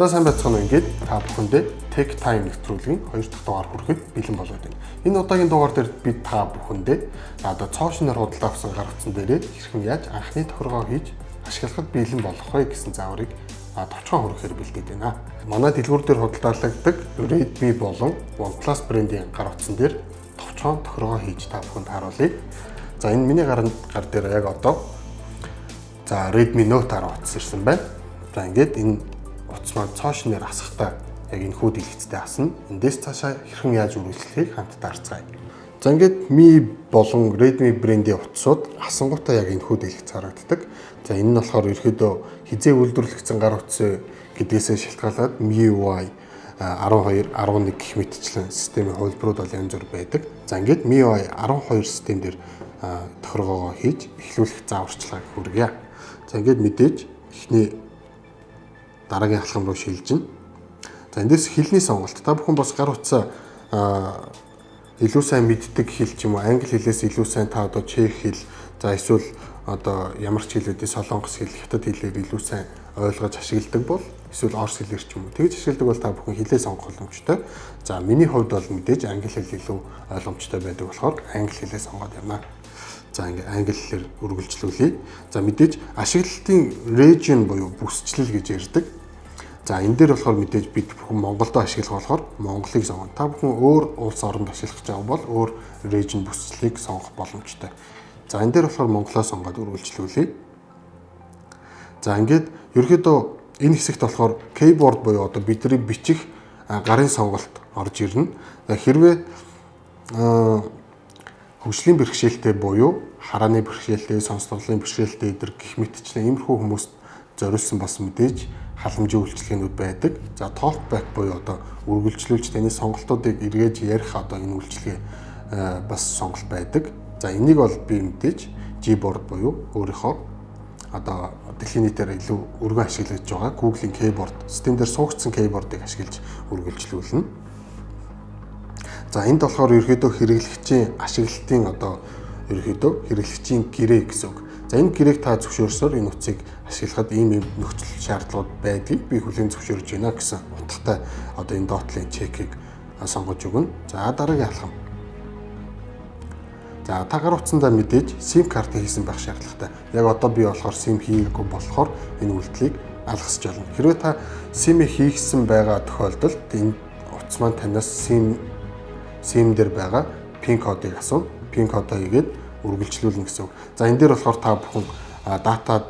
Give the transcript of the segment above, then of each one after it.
За сайн байцгаана ингээд та бүхэндээ Tech Time нэвтрүүлгийн 2 дахь дугаар хүрэхэд бэлэн болоод байна. Энэ удаагийн дугаар дээр бид та бүхэндээ одоо цоошноор худалдаа авсан гар утсан дээрээ хэрхэн яаж анхны тохиргоо хийж ашиглахад бэлэн болох вэ гэсэн зааврыг товчхон хүрэхээр бэлдээд байна. Манай дэлгүүр дээр худалдаалагддаг Redmi болон OnePlus брендийн гар утсан дээр товчхон тохиргоо хийж та бүхэнд харуулъя. За энэ миний гар дээр яг одоо Redmi Note 10 утас ирсэн байна. За ингээд энэ утас маань цоошноор асахтаа яг энэ хүү дэлгэцтэй асна. Эндээс цаашаа хэрхэн яаж үргэлжлэхийг хамтдаа харцгаая. За ингээд Mi болон Redmi брендийн утасууд асангуудаа яг энэ хүү дэлгэц харагддаг. За энэ нь болохоор ерөөдөө хизээ үйлдвэрлэгдсэн гар утас гэдгээсээ шалтгаалаад MIUI 12, 11 гэх мэтчлэн системийн хувилбарууд бол янз бүр байдаг. За ингээд MIUI 12 систем дээр тохиргоогоо хийж эхлүүлэх зааварчилгааг хүргье. За ингээд мэдээж эхний дараагийн алхам руу шилжинэ. За эндээс хэлний сонголт. Та бүхэн бас гар утсаа илүү сайн мэддэг хэл ч юм уу, англи хэлээс илүү сайн та одоо чех хэл, за эсвэл одоо ямар ч хэлүүдийн солонгос хэл, хятад хэлээр илүү сайн ойлгож ашигладаг бол эсвэл орос хэлээр ч юм уу тэгж ашигладаг бол та бүхэн хэлээ сонгох боломжтой. За миний хувьд бол мэдээж англи хэл илүү ойлгомжтой байдаг болохоор англи хэлээ сонгоод явна. За ингээ англи хэлээр үргэлжлүүлье. За мэдээж ашиглалтын region буюу бүсчлэл гэж ярьдаг. За энэ дээр болохоор мэдээж бид бүхэн Монголдо ашиглах болохоор Монголыг сонгоно. Та бүхэн өөр улс оронд ашиглах гэж байгаа бол өөр region бүсчлэлийг сонгох боломжтой. За энэ дээр болохоор Монголоо сонгоод үргэлжлүүлье. За ингээд ерөөдөө энэ хэсэгт болохоор keyboard буюу одоо бидний бичих гарын сонголт орж ирнэ. Хэрвээ хөгжлийн бэрхшээлтэй буюу харааны бэрхшээлтэй, сонсголын бэрхшээлтэй эдэр гэх мэтчлэн иймэрхүү хүмүүст зориулсан бас мэдээж халамжийн үйлчилгээнүүд байдаг. За talkback буюу одоо үргэлжлүүлж таны сонголтуудыг эргээж ярих одоо энэ үйлчилгээ бас сонголт байдаг. За энийг бол би мэдээж Gboard буюу өөрийнхөө одоо дэлхийн нийтээр илүү өргөн ашиглаж байгаа Google-ийн keyboard систем дээр суугдсан keyboard-ыг ашиглаж үргэлжлүүлнэ. За энд болохоор ерөөдөө хэрэглэгчийн ашиглалтын одоо ерөөдөө хэрэглэгчийн гэрээ гэсэн үг. За энэ гэрээг та зөвшөөрсөөр энэ утсыг ашиглахад ийм нөхцөл шаардлагууд байдгийг би хүлээн зөвшөөрж байна гэсэн утгатай одоо энэ доотлын чекийг сонгож өгнө. За дараагийн алхам. За та гар утсандаа мэдээж SIM карт хийсэн байх шаардлагатай. Яг одоо би болохоор SIM хийгээгүй болохоор энэ үйлдэлийг алгасч болно. Хэрвээ та SIM-ийг хийгсэн байгаа тохиолдолд энэ утас маань танаас SIM дээр байгаа пин кодыг асуув. Пин кодоо хийгээд үргэлжлүүлнэ гэсэн үг. За энэ дээр болохоор та бүхэн дата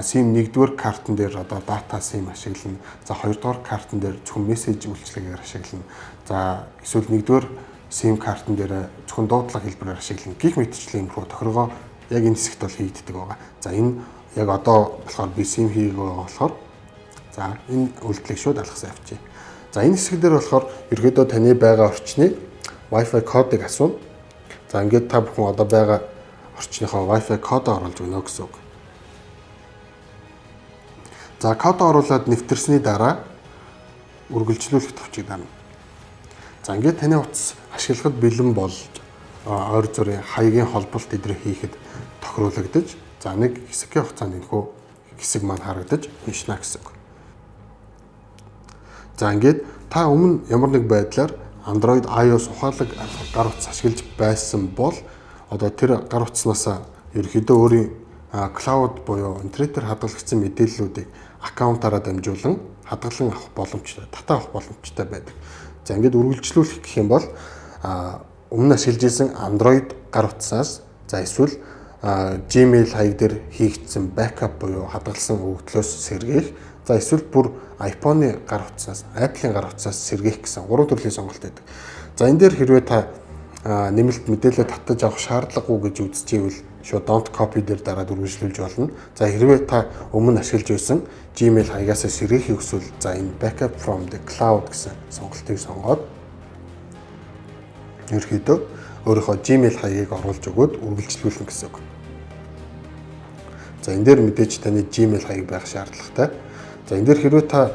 SIM 1-р картн дээр одоо дата SIM ашиглана. За 2-р картн дээр зөвхөн мессеж үйлчилгээгээр ашиглана. За эсвэл 1-р SIM картн дээр зөвхөн дуудлага хэлбэрээр ашиглана. Гэх мэтчлэн имерхүү тохиргоо яг энэ хэсэгт бол хийгддэг байгаа. За энэ яг одоо болохоор би SIM хийгээгүй болохоор за энэ үйлдэлийг шууд алгасан авчи. За энэ хэсэг дээр болохоор ерөөдөө таны байгаа орчны Wi-Fi кодыг асууна. За ингээд та бүхэн одоо байгаа орчныхоо Wi-Fi кодоо оруулж өгнө гэсэн үг. За кодоо оруулаад нэвтэрсний дараа үргэлжлүүлэх товчийг дарна. За ингээд таны утас ашиглахад бэлэн болж ойр зүрийн хаягийн холболт эдрээ хийхэд тохируулагдаж за нэг хэсгийн хугацаанд энэхүү хэсэг маань харагдаж уншина гэсэн үг. За ингээд та өмнө ямар нэг байдлаар Android, iOS ухаалаг гар утас ашиглаж байсан бол одоо тэр гар утаснаас ерөөхдөө өөрийн cloud буюу интернетээр хадгалагдсан мэдээллүүдийг аккаунтаараа дамжуулан хадгалан авах боломжтой, татаа авах боломжтой байдаг. За ингээд үргэлжлүүлэх гэх юм бол өмнө ашиглаж исэн Android гар утасаас за эсвэл Gmail хаяг дээр хийгдсэн backup буюу хадгалсан өгөгдлөөс сэргээх, за эсвэл бүр iPhone-ы гар утасаас, Apple-ийн гар утасаас сэргээх гэсэн 3 төрлийн сонголт байдаг. За энэ дээр хэрвээ та нэмэлт мэдээлэл татаж авах шаардлагагүй гэж үзчихвэл шууд don't copy дээр дараад үргэлжлүүлж болно. За хэрвээ та өмнө ашиглаж байсан Gmail хаягаас сэргээхийг хүсвэл за энэ backup from the cloud гэсэн сонголтыг сонгоод ерөөдөө өөрийнхөө Gmail хаягийг оруулж өгөөд үргэлжлүүлнэ гэсэн үг. За энэ дээр мэдээж таны Gmail хаяг байх шаардлагатай. За энэ дээр хэрвээ та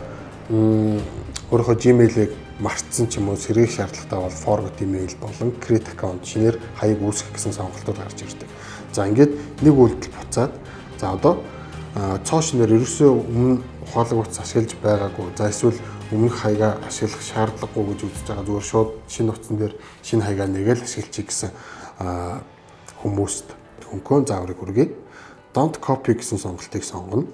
өөрийнхөө Gmail-ийг мартсан ч юм уу сэргээх шаардлагатай бол forgot email болон create account шинээр хаяг үүсгэх гэсэн сонголтууд гарч ирдэг. За ингээд нэг үйлдэл буцаад за одоо цоошноор ерөөсөө өмнө ухаалаг утас ашиглаж байгаагүй. За эсвэл өмнөх хаягаа ашиглах шаардлагагүй гэж үзэж байгаа. Зүгээр шууд шинэ утсан дээр шинэ хаягаа нэгээл ашиглачих гэсэн хүмүүст хөнгөн зааврыг хүргэе. Don't copy гэсэн сонголтыг сонгоно.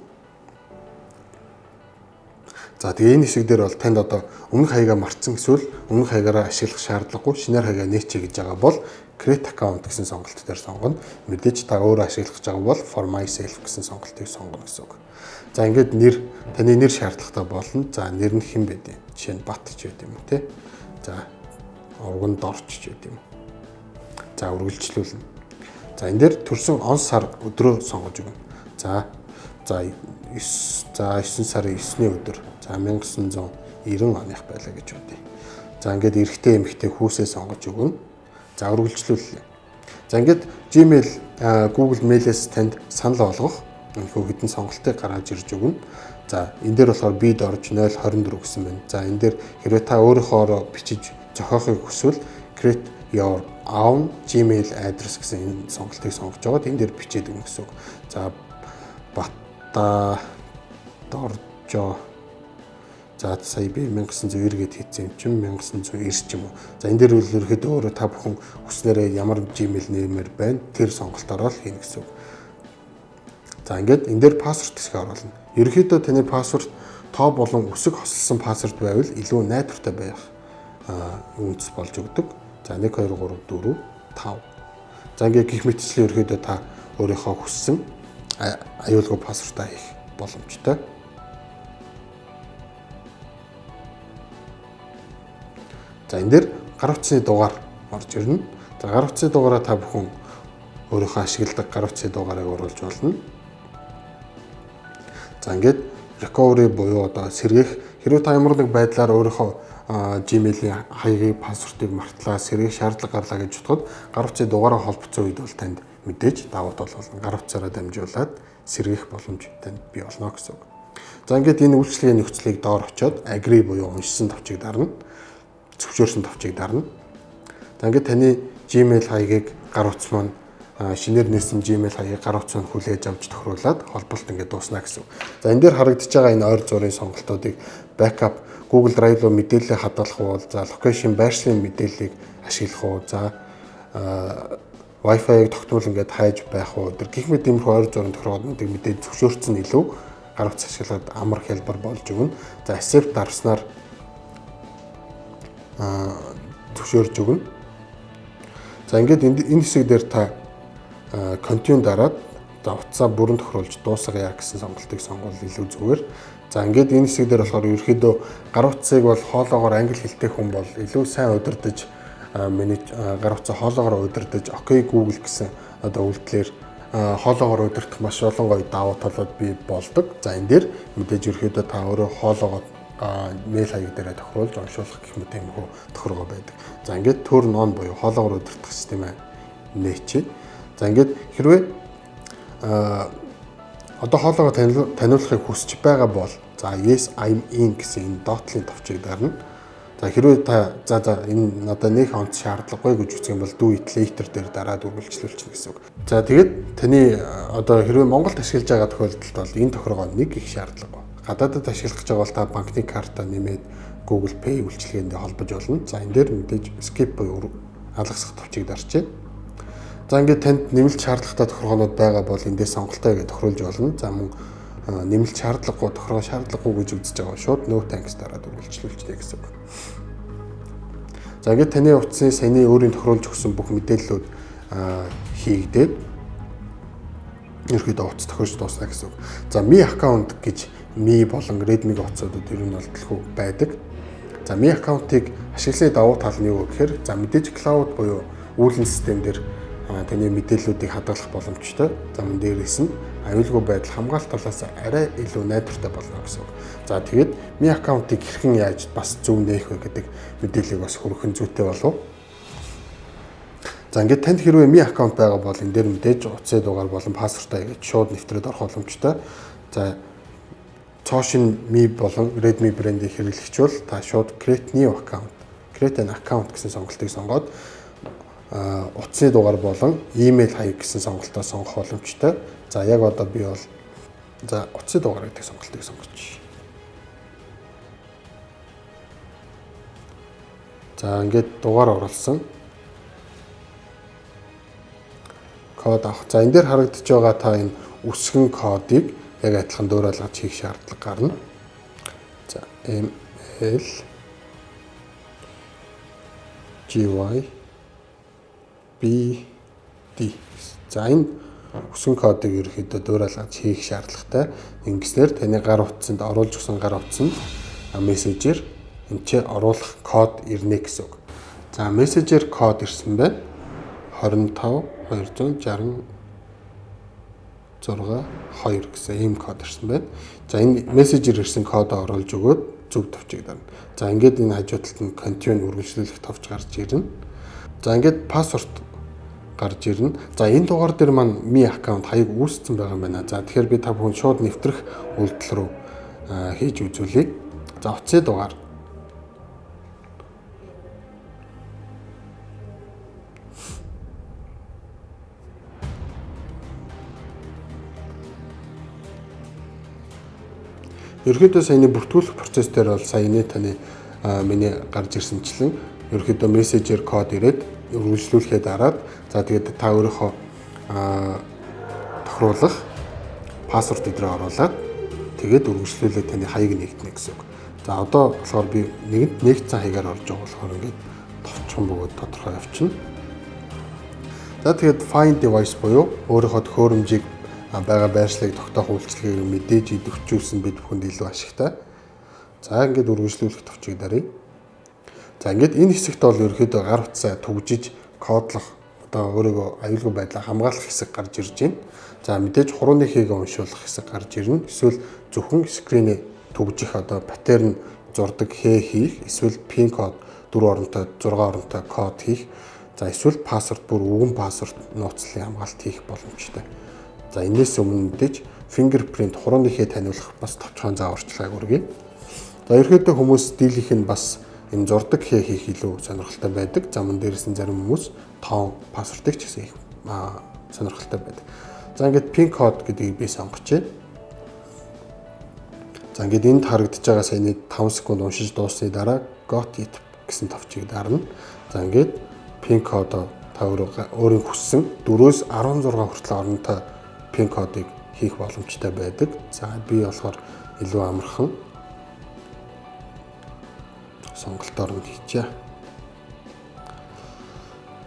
За тэгээ энэ хэсэг дээр бол танд одоо өмнөх хаягаа мартсан эсвэл өмнөх хаягаараа ашиглах шаардлагагүй шинээр хаягаа нээчээ гэж байгаа бол create account гэсэн сонголт дээр сонгоно. Мэдээж та өөрөө ашиглах гэж байгаа бол for myself гэсэн сонголтыг сонгоно гэсэн үг. За ингээд таны нэр шаардлагатай болно. За нэр нь хэн бэ? Жишээ нь Бат ч байд юм уу те. За урган Дорч ч байд юм. За үргэлжлүүлнэ. За энэ дээр төрсөн он сар өдрөө сонгож өгнө. За 9 сарын 9-ний өдөр. За 1990 оных байлаа гэж бодъё. За ингээд эрэгтэй эмэгтэй хүүсээ сонгож өгнө. За үргэлжлүүллээ. За ингээд Gmail Google Mail-ээс танд санал болгох энэхүү хэдэн сонголтыг гаргаж ирж өгнө. За энэ дээр болохоор бид орж 024 гэсэн байна. За энэ дээр хэрвээ та өөрийнхөө бичиж зохиохыг хүсвэл create your own Gmail address гэсэн энэ сонголтыг сонгож байгаа. Энэ дээр бичээд өгнө гэсэн үг. За Бата Доржо. За сая би 1990 гэд хийсэн юм чинь 1990 ч юм уу. За энэ дээр үл ерөөхдөө өөрөө та бүхэн хүснээрээ ямар Gmail нэрмээр байна тэр сонголтоор л хийнэ гэсэн үг. За ингээд энэ дээр пассворд хэсгээ оруулна. Ерөөхдөө таны пассворд тоо болон үсэг хослолсон пассворд байвал илүү найдвартай байх үндэс болж өгдөг. За 1 2 3 4 5. За ингээд гих мэтчлэн ерөөхдөө та өөрийнхөө хүссэн аюулгүй пассвортаа хийх боломжтой. За энэ дээр гар утасны дугаар орж ирнэ. За гар утасны дугаараа та бүхэн өөрийнхөө ашигладаг гар утасны дугаарыг оруулж болно. За ингээд recovery буюу одоо сэргээх хэрвээ та ямар нэг байдлаар өөрийнхөө Gmail-ийн хаягийг пассвортыг мартлаа, сэргээх шаардлага гарлаа гэж бодоход гар утасны дугаараа холбогдсон үед бол танд мэдээж давуу тал болно. Гар утсаараа дамжуулаад сэргээх боломж танд бий болно гэсэн үг. За ингээд энэ үйлчлэгийн нөхцөлийг доор очиод agree буюу уншсан товчийг дарна. Зөвшөөрсөн товчийг дарна. За ингээд таны Gmail хаягийг гар утас маань шинээр нээсэн Gmail хаягийг гар утсанд хүлээж авч тохируулаад холболт ингээд дуусна гэсэн. За энэ дээр харагдаж байгаа энэ ойр зургийн сонголтуудыг backup Google Drive руу мэдээлэл хадгалах уу, за location байршлын мэдээллийг ашиглах уу, за Wi-Fi-г тогтмол ингээд хайж байх уу, тэр гих мэт иймэрхүү ойр зургийн тохиолдлуудыг мэдээж зөвшөөрсөн илүү гар утас ашиглаад амар хялбар болж өгнө. За accept дарснаар зөвшөөрж өгнө. За ингээд энэ хэсэг дээр та continue дараад за утсаа бүрэн тохируулж дуусгая гэсэн сонголтыг сонгол илүү зүгээр. За ингээд энэ хэсэг дээр болохоор ерөөхдөө гар утсыг бол хоолоогоор англи хэлтэй хүн бол илүү сайн удирдах гар утсаа хоолоогоор удирдах OK Google гэсэн одоо үйлдэлээр хоолоогоор удирдах маш олон гоё давуу талууд бий болдог. За энэ дээр мэдээж ерөөхдөө та өөрөө хоолоогоо мэйл хаяг дээр тохируулж уншуулах гэх мэт юм хөө тохиргоо байдаг. За ингээд turn on буюу хоолоогоор удирдах системээ нээчээ. За ингээд хэрвээ одоо хоолоогоо таниулахыг хүсэж байгаа бол за yes I'm in гэсэн энэ дотлын товчийг дарна. За хэрвээ та энэ надад нэг онц шаардлагагүй гэж үзэх юм бол do it later дээр дараад үргэлжлүүлчихнэ гэсэн үг. За тэгээд таны одоо хэрвээ Монголд ашиглаж байгаа тохиолдолд бол энэ тохиргоо нэг их шаардлага. Гадаадд ашиглах гэж байгаа бол та банкны карта нэмээд Google Pay үйлчилгээндээ холбож болно. За энэ дээр мэдээж skip буюу алгасах товчийг дарчээ. За ингээд танд нэмэлт шаардлагатай тохиргоонууд байгаа бол эндээс сонголтоо гэж тохируулж болно. За мөн нэмэлт шаардлагагүй тохиргоо шаардлагагүй гэж үзэж байгаа шууд no thanks дараад үргэлжлүүлжтэй гэсэн үг. За ингээд таны утасны саяны өөрийн тохируулж өгсөн бүх мэдээллүүд хийгдээд ерөөдөө утас тохирч дуусна гэсэн үг. За Mi account гэж Mi болон Redmi-ийн утсуудад ер нь бол дэлхүү байдаг. За Mi account-ыг ашиглахын давуу тал нь юу гэхээр за мэдээж cloud буюу үүлэн систем дээр таны мэдээллүүдийг хадгалах боломжтой. За мөн дээрээс нь аюулгүй байдал хамгаалалт талаас арай илүү найдвартай болно гэсэн үг. За тэгээд Mi account-ыг хэрхэн яаж бас зөв нээх вэ гэдэг мэдээллийг бас хүргэх зүйтэй болов. За ингээд танд хэрвээ Mi account байгаа бол энэ дээр мэдээж утасны дугаар болон пассвортаа гэж шууд нэвтрээд орох боломжтой. За цоошин Mi болон Redmi брэндийг хэрэглэгч бол та шууд create new account, create an account гэсэн сонголтыг сонгоод утасны дугаар болон email хаяг гэсэн сонголтоо сонгох боломжтой. За яг одоо би бол за утасны дугаар гэдэг сонголтыг сонгож За ингээд дугаар оруулсан. Код авах. За энэ дээр харагдаж байгаа та энэ үсгэн кодыг яг адилхан дуурайлгаж хийх шаардлага гарна. За ML GY BD. За энэ үсгэн кодыг ерөөхдөө дуурайлгаж хийх шаардлагатай. Ингэснээр таны гар утсанд оруулж өгсөн гар утсанд мессежээр энэ ч оруулах код ирнэ гэсэн үг. За мессежээр код ирсэн байна. 25 266 2 гэсэн ийм код ирсэн байна. За энэ мессежээр ирсэн кодоо оруулж өгөөд зөв товчийг дарна. За ингээд энэ хажуу талд нь continue үргэлжлүүлэх товч гарч ирнэ. За ингээд пассворд гарч ирнэ. За энэ дугаар дээр маань Mi аккаунт хаяг үүссэн байгаа юм байна. За тэгэхээр би та бүхэн шууд нэвтрэх үйлдэл рүү хийж үзүүлье. За утасны дугаар. Ерөнхийдөө саяны бүртгүүлэх процесс дээр бол саяны таны миний гарч ирсэнчлэн ерөнхийдөө мессежээр код ирээд үргэлжлүүлэхэд дараад за тэгээд та өөрийнхөө тохируулах пассворд эдрээ оруулаад тэгээд үргэлжлүүлээд таны хаяг нэгтнэ гэсэн үг. За одоо болохоор би нэгдсэн хаягаар орж байгаа болохоор ингээд товчхон бөгөөд тодорхой явчихна. За тэгээд find device буюу өөрийнхөө төхөөрөмжийг байгаа байршлыг тогтоох үйлчлэгийг мэдээж идэвхжүүлсэн бид бүхэнд илүү ашигтай. За ингээд үргэлжлүүлэх товчийг даръя. За ингээд энэ хэсэгт бол ерөөхдөө гар утсаа түгжиж кодлох одоо өөрийгөө аюулгүй байдлаа хамгаалах хэсэг гарч ирж байна. За мэдээж хурууныхыг уншуулах хэсэг гарч ирнэ. Эсвэл зөвхөн скринээ түгжих одоо паттерн зурдаг хийх, эсвэл пин код 4 оронтой 6 оронтой код хийх. За эсвэл пассворд бүр өвгөн пассворд нууцлалын хамгаалалт хийх боломжтой. За энэс өмнө мэдээж fingerprint хурууныхээ таниулах бас товчхон зааварчилгааг үргэе. За ерөөдөө хүмүүс дийлийнх нь бас энэ зурдаг хийх илүү сонирхолтой байдаг. За мөн дээрээс нь зарим хүмүүс тоон пассвортыг ч гэсэн их сонирхолтой байдаг. За ингээд pin code гэдгийг би сонгочихъя. За ингээд энд харагдаж байгаа саяны 5 секунд уншиж дууссаны дараа got it гэсэн товчийг дарна. За ингээд pin code та өөрийн хүссэн 4-өөс 16 хүртэл оронтой пин кодыг хийх боломжтой байдаг. За би болохоор илүү амархан сонголтоор нь хийчихье.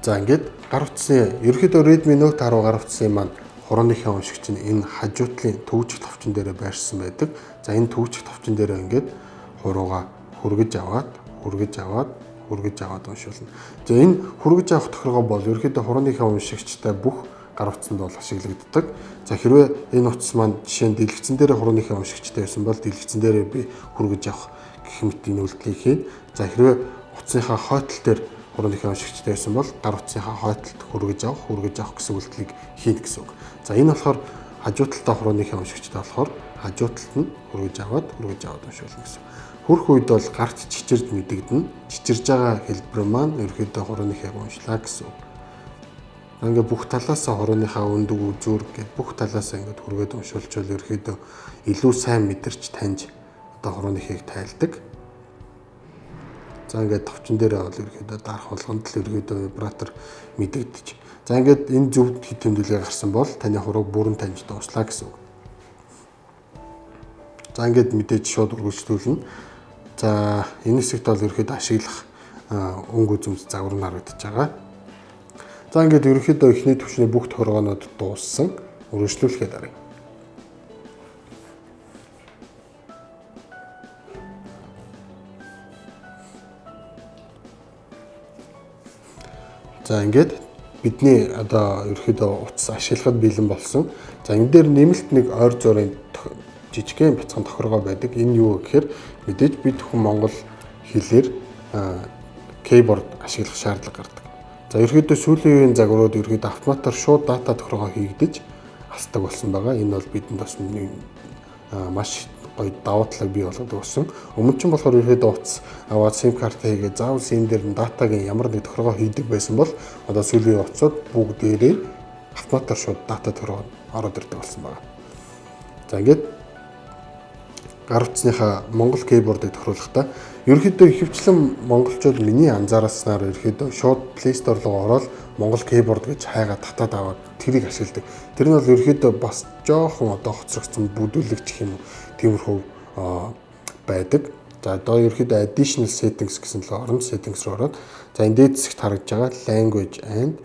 За ингээд гар утсны ерөөхдөө Redmi Note 10 гар утсны маань хурууныхаа уншигч нь энэ хажуу талын төвжих товчон дээрээ байршсан байдаг. За энэ төвжих товчон дээрээ ингээд хурууга хүргэж аваад уншуулна. За энэ хүргэж авах тохиргоо бол ерөөхдөө хурууныхаа уншигчтай бүх гар утсанд бол ашиглагддаг. За хэрвээ энэ утас маань жишээ нь дэлгэцэн дээр хурууныхаа уншигчтай байсан бол дэлгэцэн дээр би хүргэж авах гэх мэт энэ үйлдэлийг хийн. За хэрвээ утасныхаа хойдол дээр хурууныхаа уншигчтай байсан бол гар утасныхаа хойдолд хүргэж авах гэсэн үйлдэлийг хийн гэсэн үг. За энэ болохоор хажуу талдаа хурууныхаа уншигчтай болохоор хажуу талд нь хүргэж аваад уншуулна гэсэн. Хүрх үед бол гарт чичирж мэдэгдэнэ. Чичирж байгаа хэлбэр маань ерөөхдөө хурууныхаа уншлаа гэсэн үг. Ингээд бүх талаасаа хурууныхаа өндөг үзүүр гэд бүх талаасаа ингээд хүргээд уншуулчвал ерөөхдөө илүү сайн мэдэрч таньж одоо хурууныхыг тайлдаг. За ингээд товчон дээрээ бол ерөөхдөө дарах болгонд л ерөөхдөө вибратор мэдэгдэж. За ингээд энэ зөв тэмдэглэл гарсан бол таны хурууг бүрэн таньж дууслаа гэсэн үг. За ингээд мэдээж шууд үргэлжлүүлнэ. За энэ хэсэгт бол ерөөхдөө ашиглах өнгө үзэмж загвар нь харагдаж байгаа. За ингээд ерөнхийдөө эхний түвшний бүх тохиргоонууд дууссан. Үргэлжлүүлэхэд арай. За ингээд бидний одоо ерөнхийдөө утас ашиглахад бэлэн болсон. За энэ дээр нэмэлт нэг ойр зургийн жижигхэн бяцхан тохиргоо байдаг. Энэ юу гэхээр мэдээж бид хүн монгол хэлээр keyboard ашиглах шаардлага гардаг. За ерөөдөө сүүлийн үеийн загварууд ерөөдөө автоматар шууд дата тохиргоо хийгдэж асдаг болсон байгаа. Энэ бол бидэнд бас маш гоё давуу талыг бий болгодог болсон. Өмнө нь болохоор ерөөдөө утас аваад SIM картаа хийгээд заавал SIM дээр нь датагийн ямар нэг тохиргоо хийдэг байсан бол одоо сүүлийн утсууд бүгдээрээ автоматар шууд дата тохиргоо ороод ирдэг болсон байгаа. За ингээд гар утасныхаа Монгол кейбордыг тохируулахдаа ерөнхийдөө ихэвчлэн монголчууд миний анзаараснаар ерөнхийдөө шууд Play Store руу ороод Монгол кейборд гэж хайгаад татаад аваад тэрийг ашигладаг. Тэр нь бол ерөнхийдөө бас жоохон одоо хоцрогдсон бүдүүлэг гэх юм уу тиймэрхүү байдаг. За одоо ерөнхийдөө additional settings гэсэн л орно. Settings руу ороод за энэ дээд хэсэгт харагдж байгаа language and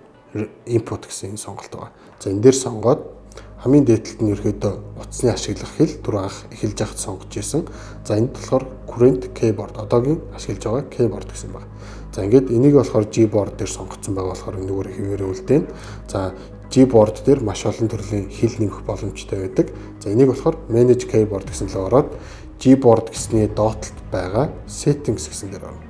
input гэсэн энэ сонголт байгаа. За энэ дээр сонгоод хамгийн дээдлэлт нь ерөөдөө утасны ашиглах хэл түрүү анх эхэлж яхад сонгож ирсэн. За энд болохоор current keyboard одоогийн ашиглаж байгаа keyboard гэсэн байна. За ингээд энийг болохоор Gboard дээр сонгогдсон байгаа болохоор энэгээр хэвээрээ үлдээн. За Gboard дээр маш олон төрлийн хэл нэмэх боломжтой байдаг. За энийг болохоор manage keyboard гэсэн л ороод Gboard гэсний доотлолт байгаа settings гэсэн дээр орно.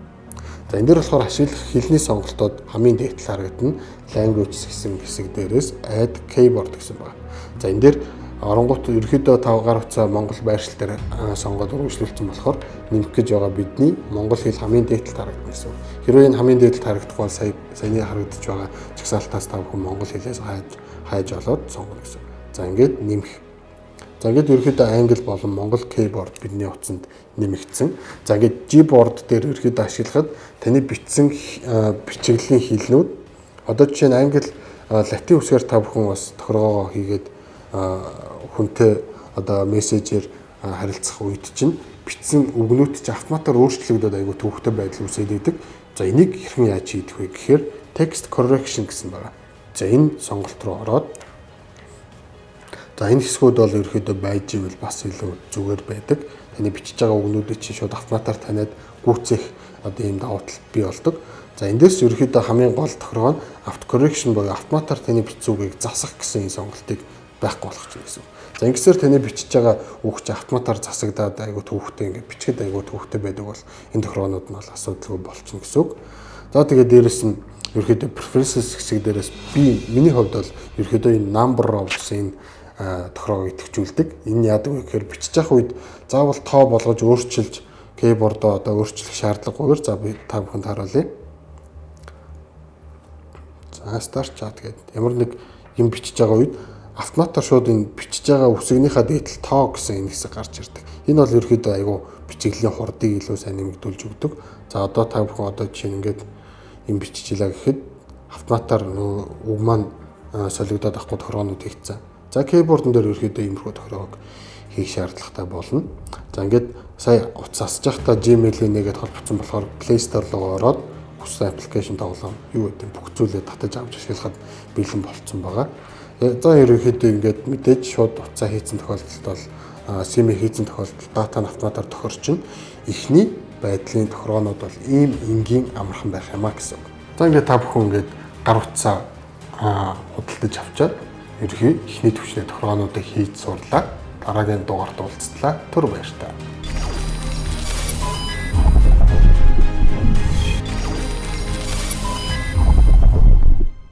За энэ дээр болохоор ашиглах хэлний сонголтууд хамгийн дээдлэл харагдана. Language гэсэн хэсэг дээрээс add keyboard гэсэн байна. За энэ дээр оронгууд ерөөдөө 5 гар утсаа Монгол байршил дээр сонгоод үргэлжлүүлсэн болохоор нэмэх гэж байгаа бидний Монгол хэл хамгийн дээдлэлд харагдана гэсэн. Хэрвээ энэ хамгийн дээдлэлд харагдах бол саяны харагдаж байгаа чагсаалтаас та бүхэн Монгол хэлээс хайж олоод сонгоно гэсэн. За ингээд нэмэх. За ингээд ерөөдөө англи болон монгол keyboard бидний утсанд нэмэгдсэн. За ингээд Gboard дээр ерөөдөө ашиглахад таны бичсэн бичиглийн хэлнүүд одоо жишээ нь англи латин үсгээр та бүхэн бас тохиргоогоо хийгээд хүнтэй одоо мессежээр харилцах үед чинь бичсэн үгнүүд чинь автоматар өөрчлөгдөд айгүй төвөгтэй байдал үүсээд идэг. За энийг хэрхэн яаж хийх вэ гэхээр text correction гэсэн байна. За энэ сонголт руу ороод за энэ хэсгүүд бол ерөөдөө байж ивэл бас илүү зүгээр байдаг. Таны бичиж байгаа үгнүүдийг чинь шууд автоматар таниад гүйцэх одоо ийм давуу тал бий болдог. За эндээс ерөөдөө хамгийн гол тохиргоо нь auto correction буюу автоматар таны бичсэн үгийг засах гэсэн энэ сонголтыг байхгүй болгох гэсэн. За ингэсээр таны бичиж байгаа үг чи автоматар засагдаад айгу төвхтэй ингээд бичгэд айгу төвхтэй байдаг бол энэ тохиргоонууд нь бол асуудалгүй болчихно гэсэн үг. За тэгээд дээрэс нь ерөөдөө preferences хэсэг дээрээс миний хувьд бол ерөөдөө энэ number of гэсэн тохиргоог идэвхжүүлдэг. Энэ яадаг вэ гэхээр бичиж явах үед заавал тоо болгож өөрчилж keyboard-оо одоо өөрчлөх шаардлагагүйгээр за би та бүхэнд харуулъя. За start chat гэдэг ямар нэг юм бичиж байгаа үед автоматар шууд энэ бичиж байгаа үсгийнхаа дээдэл тоо гэсэн энэ хэсэг гарч ирдэг. Энэ бол ерөөдөө айгүй бичиглийн хурдыг илүү сайн нэмэгдүүлж өгдөг. За одоо та бүхэн одоо жишээ нь ингээд юм биччихлаа гэхэд автоматар үг маань солигдоод авахгүй тохиргоонууд хийгдсэн. За keyboard-н дээр ерөөдөө иймэрхүү тохиргоог хийх шаардлагатай болно. За ингээд сая утас асж байхдаа Gmail-ийг нэгээд холбогдсон болохоор Play Store руу ороод хүссэн аппликейшн тоглоом юу гэдэг бүх зүйлээ татаж авч ашиглахад бэлэн болцсон байгаа. За ерөөхдөө ингээд мэдээж шууд утсаа хийцэн тохиолдолд бол SIM хийцэн тохиолдолд дата нь автоматар тохирчин эхний байдлын тохиргоонууд бол ийм энгийн амархан байх юмаа гэсэн. За ингээд та бүхэн ингээд гар утсаа худалдаж авчаад ерөөхдөө эхний төвчний тохиргоонуудыг хийж сурлаа. Дараагийн дугаард уулзтлаа. Түр баярлалаа.